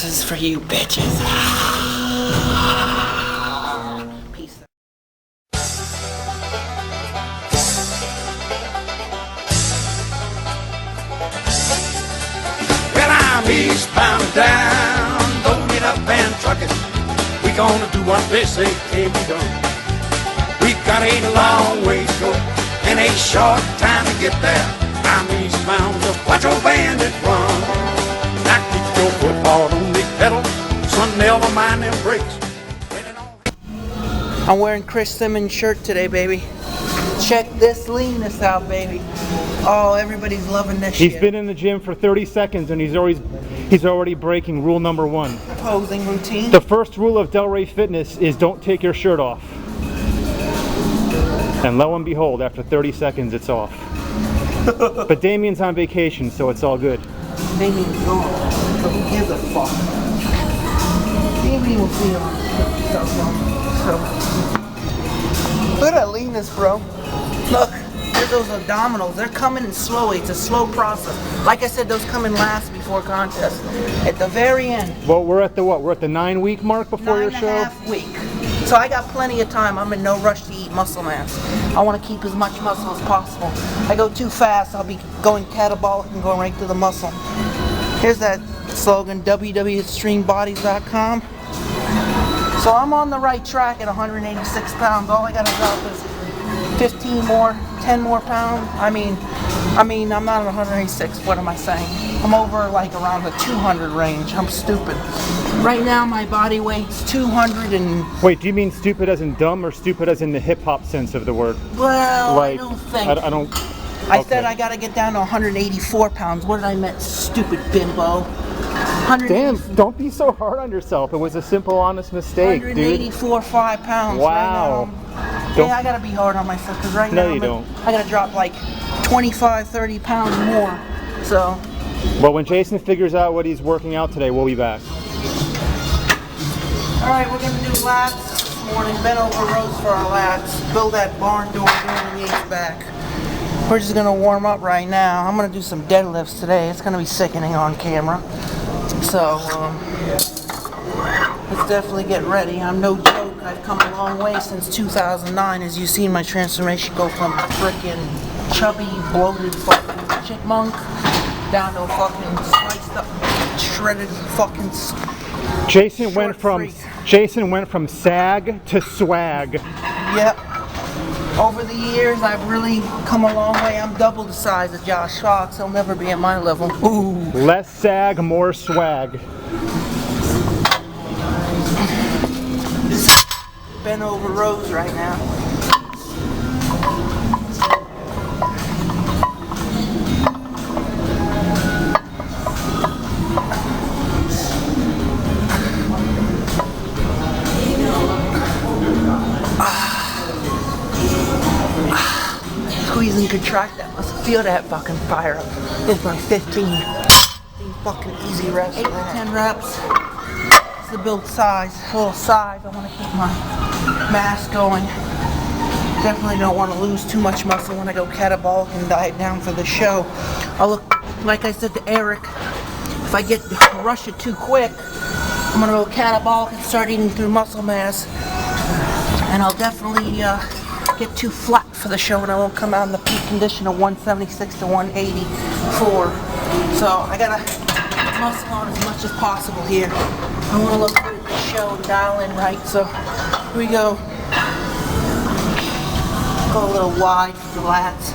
This is for you bitches. Peace. Well, I'm eastbound and down, loaded up and trucking. We gonna do what they say can't be done. We got a long ways to go and a short time to get there. I'm eastbound to watch your bandit run. Now keep your foot hard on the pedal, son, never mind them brakes. I'm wearing Chris Simmons' shirt today, baby. Check this leanness out, baby. Oh, everybody's loving this shit. He's been in the gym for 30 seconds and he's already breaking rule number 1. Posing routine. The first rule of Delray Fitness is don't take your shirt off. And lo and behold, after 30 seconds, it's off. But Damien's on vacation, so it's all good. Damien's gone, so who gives a fuck? Damien will see on stuff. So, look at that leanness, bro. Look, there's those abdominals. They're coming in slowly. It's a slow process. Like I said, those come in last before contest. At the very end. Well, we're at the what? We're at the 9-week mark before your show? 9.5 week. So I got plenty of time. I'm in no rush to eat muscle mass. I want to keep as much muscle as possible. I go too fast, I'll be going catabolic and going right to the muscle. Here's that slogan, www.extremebodies.com. So I'm on the right track at 186 pounds. All I got to drop is 15 more, 10 more pounds. I mean, I'm not at 186. What am I saying? I'm over like around the 200 range. I'm stupid. Right now, my body weight's 200 and... Wait, do you mean stupid as in dumb or stupid as in the hip-hop sense of the word? Well, like, I don't think. I don't... I said I gotta get down to 184 pounds. What did I mean, stupid bimbo? Damn, don't be so hard on yourself. It was a simple, honest mistake, 184, 5 pounds. Wow. Right now. Yeah, I gotta be hard on myself because right now you don't. I gotta drop like 25, 30 pounds more. So. Well, when Jason figures out what he's working out today, we'll be back. All right, we're gonna do lats this morning. Bent over rows for our lats. Build that barn door doing the knees back. We're just gonna warm up right now. I'm gonna do some deadlifts today. It's gonna be sickening on camera. So let's definitely get ready. I'm no joke. I've come a long way since 2009. As you've seen my transformation go from frickin' chubby, bloated fucking chipmunk down to a fucking sliced up, shredded fucking. Jason went from sag to swag. Yep. Over the years, I've really come a long way. I'm double the size of Josh Fox. He'll never be at my level. Ooh. Less sag, more swag. Bent over rows right now. Squeeze and contract that. Let's feel that fucking fire up. It's like 15 fucking easy reps. 8 to 10 reps. It's the build size, a little size. I want to keep my mass going. Definitely don't want to lose too much muscle when I go catabolic and diet down for the show. I'll look, like I said to Eric, if I rush it too quick, I'm gonna go catabolic and start eating through muscle mass, and I'll definitely get too flat for the show, and I won't come out in the peak condition of 176 to 184. So I gotta muscle on as much as possible here. I want to look good at the show and dial in right. So here we go. Go a little wide for the lats.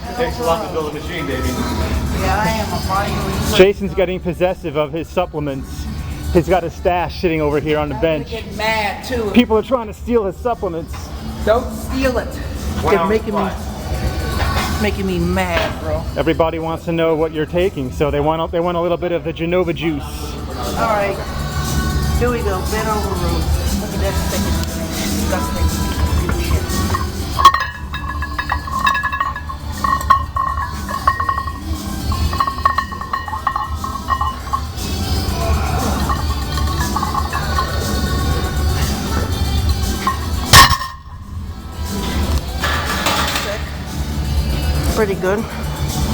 It takes a lot to build a machine, baby. Yeah, I am a body. Jason's getting possessive of his supplements. He's got a stash sitting over here on the bench. I'm getting mad too. People are trying to steal his supplements. Don't steal it. They're making me mad, bro. Everybody wants to know what you're taking, so they want a little bit of the Genova juice. All right, here we go. Bent over rows. Look at that thing. Disgusting. Shit. Pretty good.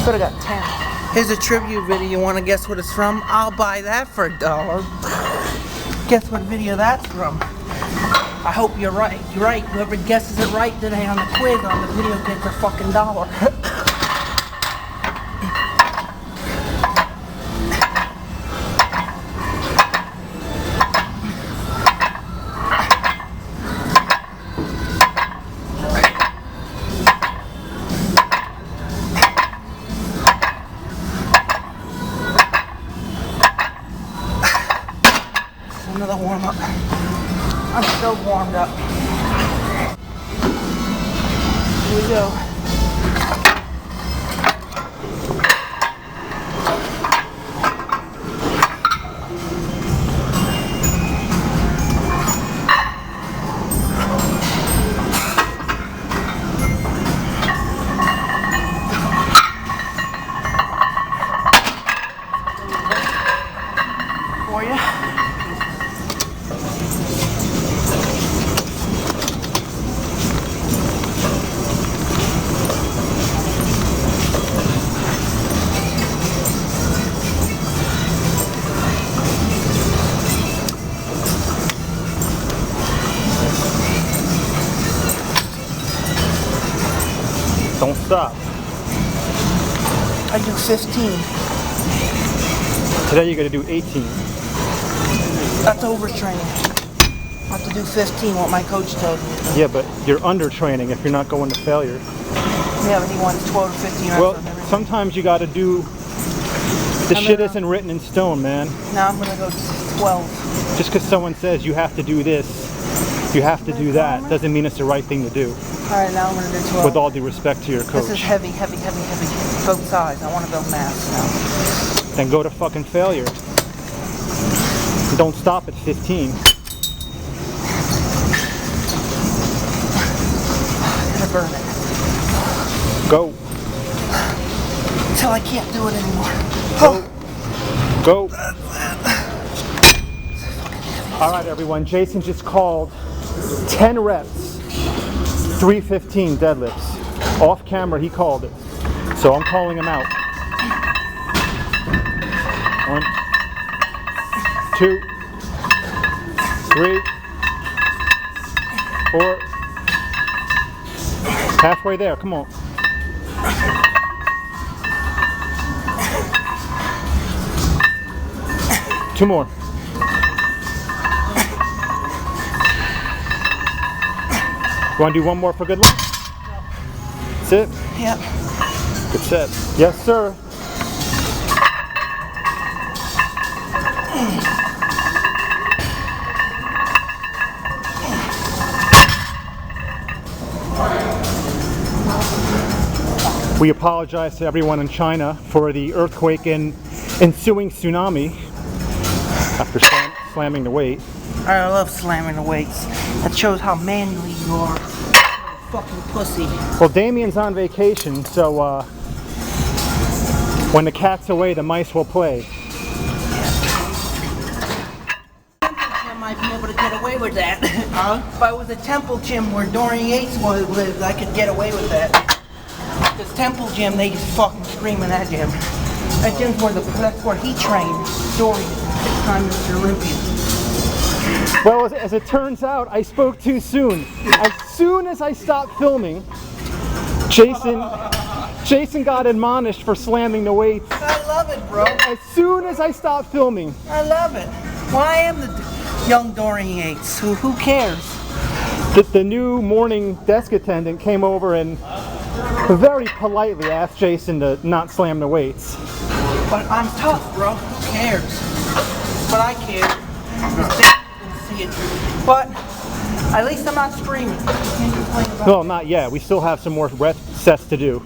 Could have got 10. Here's a tribute video. You want to guess what it's from? I'll buy that for $1. Guess what video that's from? I hope you're right. You're right. Whoever guesses it right today on the quiz on the video gets a fucking $1. Another warm up. I'm still warmed up. Here we go. For you. Don't stop. I do 15. Today you're gonna do 18. That's overtraining. I have to do 15, what my coach told me. Yeah, but you're undertraining if you're not going to failure. Yeah, but he wants 12 to 15 reps Well, on everything. sometimes you gotta do, the I'm shit gonna- isn't written in stone, man. Now I'm gonna go 12. Just because someone says you have to do this, you have to do that, doesn't mean it's the right thing to do. Alright, now I'm gonna do 12. With all due respect to your coach. This is heavy, heavy, heavy, heavy. Both sides. I want to build mass now. Then go to fucking failure. Don't stop at 15. I'm gonna burn it. Go. Until I can't do it anymore. Go. All right, everyone. Jason just called 10 reps, 315 deadlifts. Off camera, he called it. So I'm calling him out. 1, 2, 3, 4. Halfway there. Come on. Two more. You want to do one more for good luck? That's it? Yep. Good set. Yes, sir. We apologize to everyone in China for the earthquake and ensuing tsunami after slamming the weight. I love slamming the weights. That shows how manly you are. Fucking pussy. Well, Damien's on vacation, so when the cat's away, the mice will play. I might be able to get away with that. Huh? If I was a temple gym where Dorian Yates lived, I could get away with that. This temple gym, they just fucking scream in that gym. That gym's where that's where he trained. Dorian, 6-time Mr. Olympian. Well, as it turns out, I spoke too soon. As soon as I stopped filming, Jason got admonished for slamming the weights. I love it, bro. As soon as I stopped filming. I love it. Well, I am the young Dorian Yates. Who cares? The new morning desk attendant came over and very politely asked Jason to not slam the weights. But I'm tough, bro. Who cares? But I care. See it. But at least I'm not screaming. Can't complain about Well, not yet. We still have some more rep sets to do.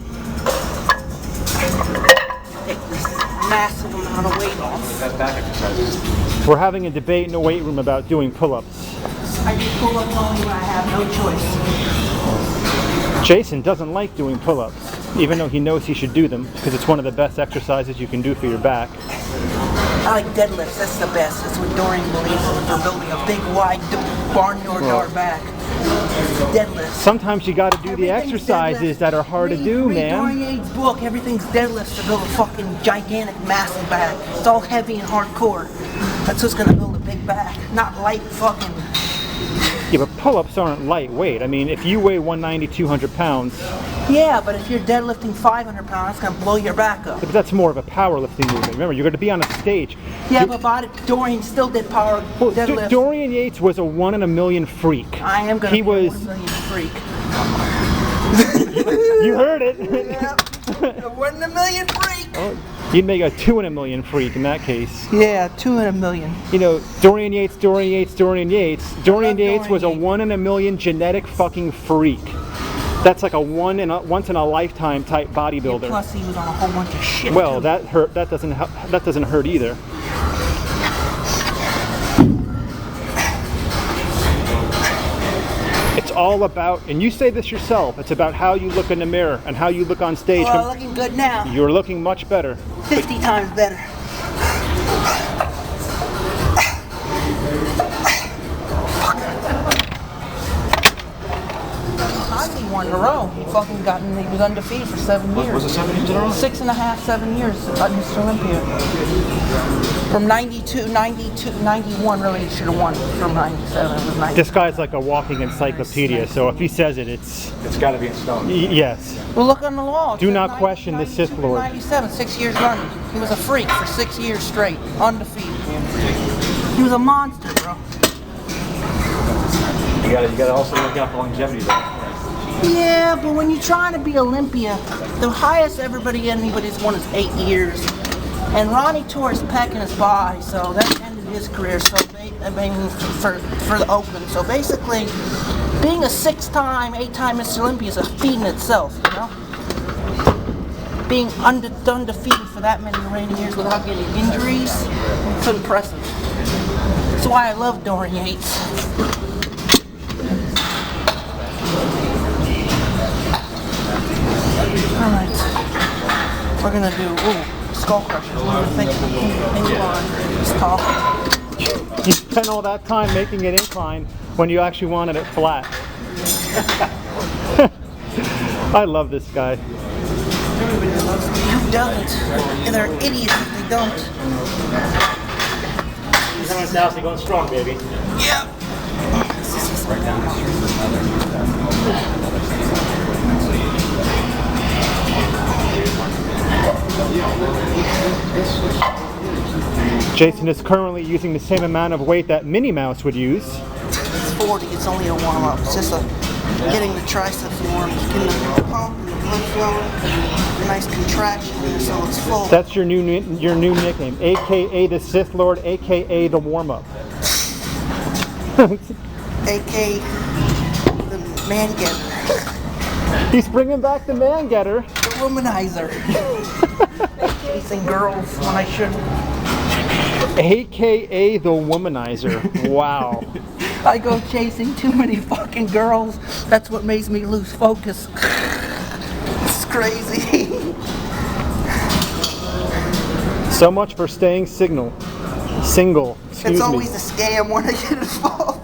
take this massive amount of weight off. We're having a debate in the weight room about doing pull-ups. I do pull-ups only when I have no choice. Jason doesn't like doing pull-ups, even though he knows he should do them because it's one of the best exercises you can do for your back. I like deadlifts. That's the best. That's what Dorian believes in for building a big, wide barnyard back. Deadlifts. Sometimes you got to do the Everything's exercises deadlift. that are hard to do, Read man. Dorian Yates' book, everything's deadlifts to build a fucking gigantic, massive back. It's all heavy and hardcore. That's what's gonna build a big back, not light fucking. Yeah, but pull-ups aren't lightweight. I mean, if you weigh 190, 200 pounds, Yeah, but if you're deadlifting 500 pounds, it's gonna blow your back up. but that's more of a powerlifting movement. Remember, you're going to be on a stage. Yeah, but Dorian still did power Well, deadlift. Dorian Yates was a 1 in a million freak. I am gonna He be was. a 1 million freak. You heard it. Yep. A 1 in a million freak. Oh, you'd make a 2 in a million freak in that case. Yeah, 2 in a million. You know, Dorian Yates. Dorian Yates was a Dorian 1 in a million genetic fucking freak. That's like a once in a lifetime type bodybuilder. Plus, he was on a whole bunch of shit. Well, too. that hurt. That doesn't hurt either. It's all about, and you say this yourself, it's about how you look in the mirror and how you look on stage. Well, looking good now. You're looking much better. 50 times better. Ozzy won in a row. He was undefeated for 7 years. Was it 7 years in a row? 6.5, 7 years at Mr. Olympia. From 92, 91 really he should have won. From 97, it was 90. This guy's like a walking encyclopedia, so if he says it, It's got to be in stone. yes. Well, look on the wall. It Do says not 90, question the Sith 92, Lord. 97, 6 years running. He was a freak for 6 years straight, undefeated. He was a monster, bro. You got to also look out for longevity, though. Yeah, but when you're trying to be Olympia, the highest anybody's won is 8 years. And Ronnie tore his pec in his thigh, so that ended his career. So I mean, for the Open. So basically, being a 6-time, 8-time Mr. Olympia is a feat in itself, you know. Being undefeated for that many reigning years without getting injuries, it's impressive. That's why I love Dorian Yates. Alright, we're gonna do skull crushers. What do you think? Incline. Just talking. You spent all that time making it incline when you actually wanted it flat. I love this guy. Everybody loves me. Who doesn't? And they're idiots if they don't. Now he's going strong, baby. Yeah. Jason is currently using the same amount of weight that Minnie Mouse would use. It's 40. It's only a warm up. It's just getting the triceps warm, getting the pump and the blood flowing, a nice contraction here so it's full. That's your new nickname, aka the Sith Lord, aka the warm up. AK the man getter. He's bringing back the man getter. The womanizer. Chasing girls when I shouldn't. AKA the womanizer. Wow. I go chasing too many fucking girls. That's what makes me lose focus. It's crazy. So much for staying single. Excuse It's me. always a scam when I get involved.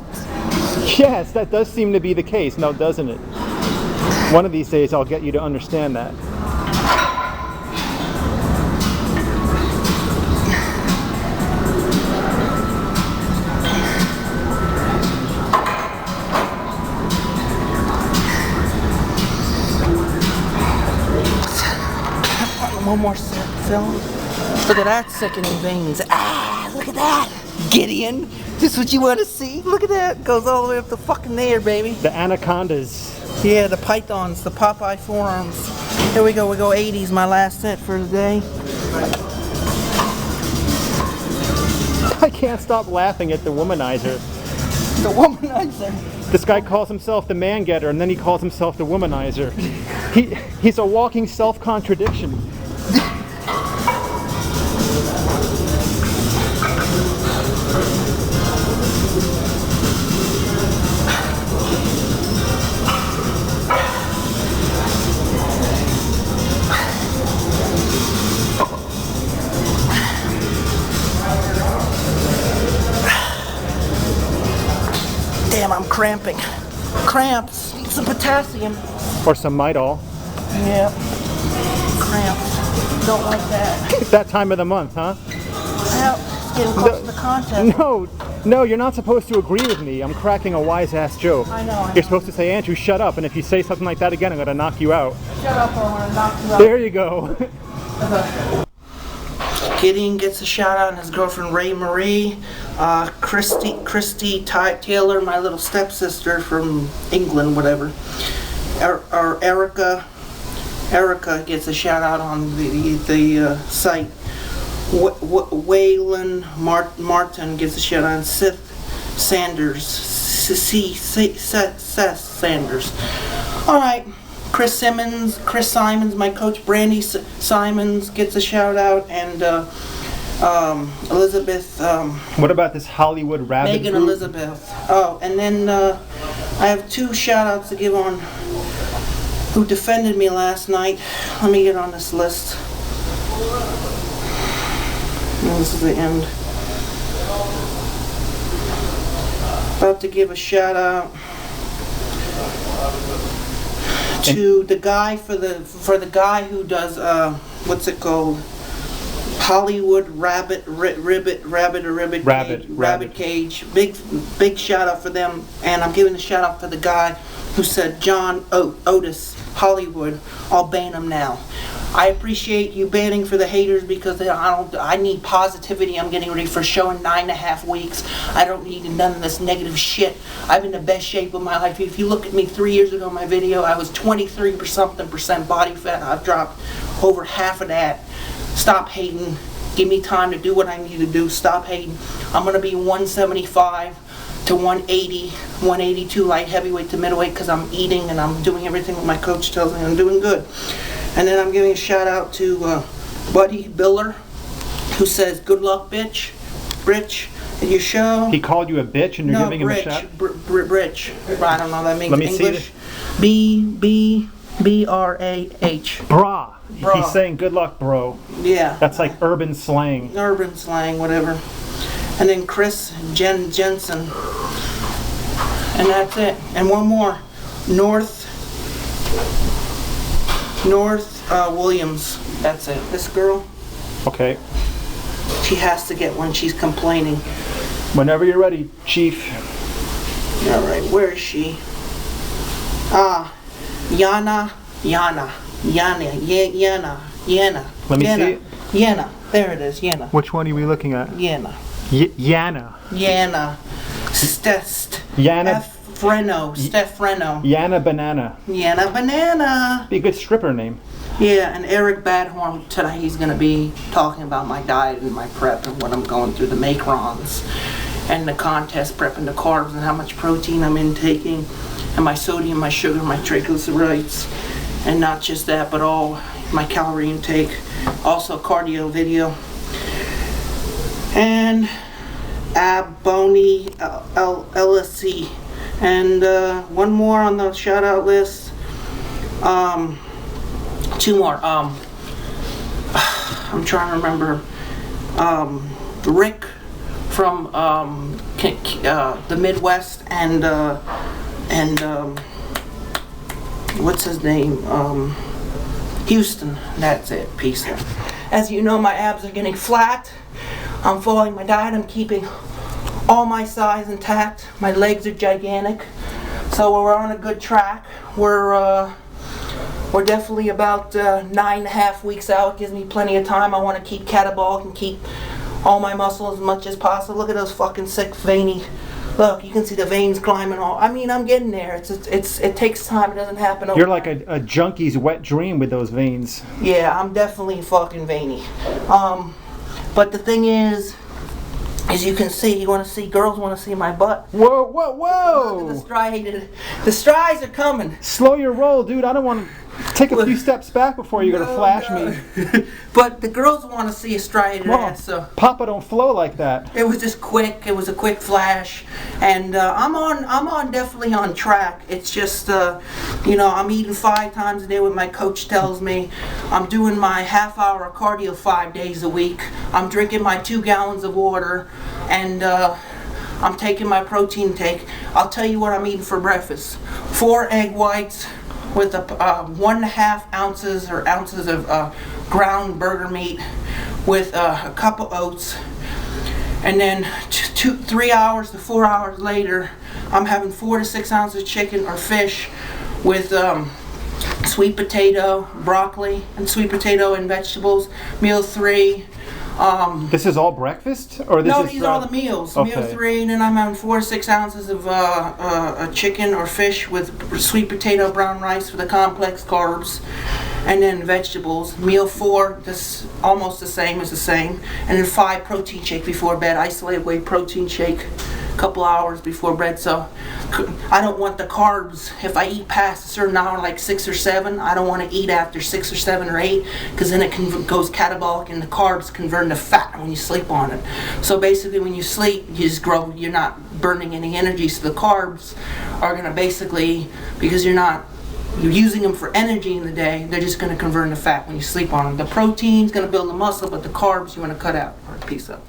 Yes, that does seem to be the case, now doesn't it? One of these days I'll get you to understand that. One more film. Look at that sickening veins. Ah, look at that. Gideon. This is what you want to see? Look at that. Goes all the way up to fucking there, baby. The anacondas. Yeah, the pythons, the Popeye forearms. Here we go. We go 80s, my last set for the day. I can't stop laughing at the womanizer. The womanizer. This guy calls himself the man getter and then he calls himself the womanizer. He's a walking self-contradiction. Damn, I'm cramping. Cramps. Need some potassium. Or some Midol. Yeah. Cramps. Don't like that. It's that time of the month, huh? Well, it's getting close to the contest. No, you're not supposed to agree with me. I'm cracking a wise-ass joke. I know. You're supposed to say, Andrew, shut up, and if you say something like that again, I'm gonna knock you out. Shut up or I'm gonna knock you out. There you go. Gideon gets a shout out, and his girlfriend Ray Marie, Christy Taylor, my little stepsister from England, whatever. Erica gets a shout out on the site. Waylon Martin gets a shout out, and Seth Sanders, Seth Sanders. All right. Chris Simons, my coach Brandy Simons gets a shout out, and Elizabeth. What about this Hollywood rabbit Megan group? Elizabeth. Oh, and then I have 2 shout outs to give on who defended me last night. Let me get on this list. And this is the end. About to give a shout out to the guy for the guy who does what's it called? Hollywood Rabbit Cage. Big shout out for them, and I'm giving a shout out for the guy who said John Otis Hollywood. I'll ban him now. I appreciate you banning for the haters because I need positivity. I'm getting ready for a show in 9.5 weeks. I don't need none of this negative shit. I'm in the best shape of my life. If you look at me 3 years ago in my video, I was 23% body fat. I've dropped over half of that. Stop hating. Give me time to do what I need to do. Stop hating. I'm going to be 175 to 180, 182 light heavyweight to middleweight because I'm eating and I'm doing everything what my coach tells me I'm doing good. And then I'm giving a shout out to Buddy Biller, who says, "Good luck, bitch, Rich, at your show." He called you a bitch and you're giving him a shout? Rich. I don't know, that means Let me English. B-R-A-H. Bra. Bra. He's saying good luck, bro. Yeah. That's like urban slang. Urban slang, whatever. And then Chris Jensen. And that's it. And one more. North Williams. That's it. This girl, Okay. she has to get one. She's complaining. Whenever you're ready, Chief. All right, where is she? Yana. Let me see it. Yana. There it is, Yana. Which one are we looking at? Yana. Yana. Yana. Yana. Steph Freno. Yana Banana. Yana Banana. Be a good stripper name. Yeah, and Eric Badhorn, today he's going to be talking about my diet and my prep and what I'm going through, the macrons and the contest prep and the carbs and how much protein I'm intaking and my sodium, my sugar, my triglycerides, and not just that, but all my calorie intake. Also a cardio video. And Aboni LSC. And one more on the shout out list. 2 more. I'm trying to remember. Rick from the Midwest and what's his name? Houston. That's it. Peace out. As you know, my abs are getting flat. I'm following my diet. I'm keeping all my size intact. My legs are gigantic. So we're on a good track. We're definitely about 9.5 weeks out. Gives me plenty of time. I want to keep catabolic and keep all my muscle as much as possible. Look at those fucking sick veiny. Look, you can see the veins climbing all. I mean, I'm getting there. It takes time. It doesn't happen overnight. You're like a junkie's wet dream with those veins. Yeah, I'm definitely fucking veiny. But the thing is, as you can see, girls want to see my butt. Whoa, whoa, whoa! Look at the strides are coming. Slow your roll, dude. I don't want to take a few steps back before you're gonna flash me. But the girls want to see a striated ass, so Papa don't flow like that. it was just quick. It was a quick flash, and I'm definitely on track. It's just I'm eating 5 times a day. What my coach tells me. I'm doing my half-hour cardio 5 days a week. I'm drinking my 2 gallons of water, and I'm taking my protein take. I'll tell you what I'm eating for breakfast. 4 egg whites with 1.5 ounces of ground burger meat with a cup of oats. And then 3 hours to 4 hours later, I'm having 4 to 6 ounces of chicken or fish with sweet potato, broccoli, and sweet potato and vegetables. Meal 3. This is all breakfast, or this No, is these are all the meals. Okay. Meal 3, and then I'm having 4 to 6 ounces of chicken or fish with sweet potato, brown rice with the complex carbs, and then vegetables. Meal 4, this almost the same as the same, and then 5 protein shake before bed. Isolated whey protein shake, a couple hours before bed. So I don't want the carbs. If I eat past a certain hour, like 6 or 7, I don't want to eat after 6 or 7 or 8, because then it goes catabolic and the carbs convert into fat when you sleep on it. So basically, when you sleep, you just grow. You're not burning any energy, so the carbs are going to basically, because you're using them for energy in the day, they're just going to convert into fat when you sleep on them. The protein's going to build the muscle, but the carbs you want to cut out or a piece of.